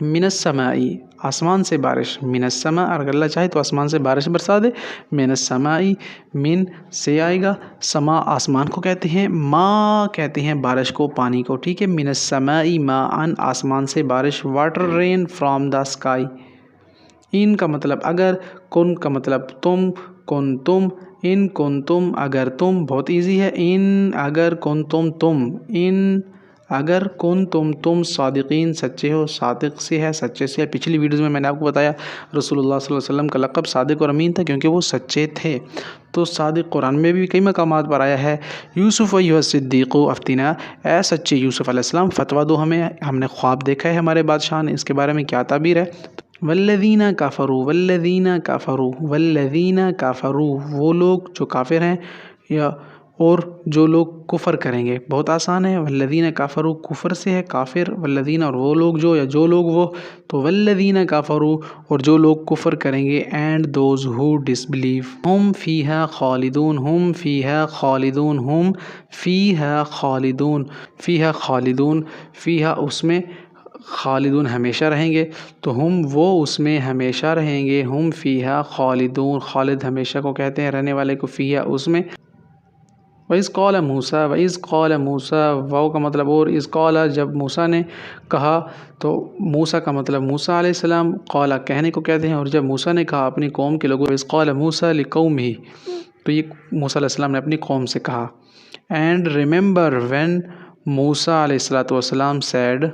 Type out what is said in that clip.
من السمائی آسمان سے بارش، من السما اگر اللہ چاہے تو آسمان سے بارش برسا دے، من السمائی من سے آئے گا، سما آسمان کو کہتے ہیں، ما کہتے ہیں بارش کو، پانی کو، ٹھیک ہے، من السمائی ماء آسمان سے بارش، water rain from the sky, ان کا مطلب اگر، کن کا مطلب تم، کن تم، ان کن تم اگر تم، بہت ایزی ہے، ان اگر کن تم، ان اگر کن تم صادقین سچے ہو، صادق سے ہے سچے سے ہے، پچھلی ویڈیوز میں نے آپ کو بتایا رسول اللہ صلی اللہ علیہ وسلم کا لقب صادق اور امین تھا کیونکہ وہ سچے تھے، تو صادق قرآن میں بھی کئی مقامات پر آیا ہے، یوسف ایھا الصدیق افتنا، اے سچے یوسف علیہ السلام فتویٰ دو ہمیں، ہم نے خواب دیکھا ہے ہمارے بادشاہ نے، اس کے بارے میں کیا تعبیر ہے، والذین کفروا، والذین کفروا، والذین کفروا، وہ لوگ جو کافر ہیں، یا اور جو لوگ کفر کریں گے، بہت آسان ہے، والذین کفروا کفر سے ہے کافر، والذین اور وہ لوگ جو، یا جو لوگ وہ، تو والذین کفروا اور جو لوگ کفر کریں گے، اینڈ دوز ہو ڈسبلیو، ہم فیہا خالدون، ہم فیہا خالدون، ہم فیہا خالدون، فیہا خالدون، فیہا اس میں، خالدون ہمیشہ رہیں گے، تو ہم وہ اس میں ہمیشہ رہیں گے، ہم فیہا خالدون، خالد ہمیشہ کو کہتے ہیں، رہنے والے کو، فیہا اس میں، وَإِذْ قَالَ مُوسیٰ، وَإِذْ قَالَ مُوسیٰ، واو کا مطلب اور، اِذْ قَالَ جب موسیٰ نے کہا، تو موسیٰ کا مطلب موسیٰ علیہ السلام، قال کہنے کو کہتے ہیں، اور جب موسیٰ نے کہا اپنی قوم کے لوگوں، وَإِذْ قَالَ مُوسیٰ لِقَوْمِهِ، تو یہ موسیٰ علیہ السلام نے اپنی قوم سے کہا، اینڈ ریممبر وین موسیٰ علیہ السلام said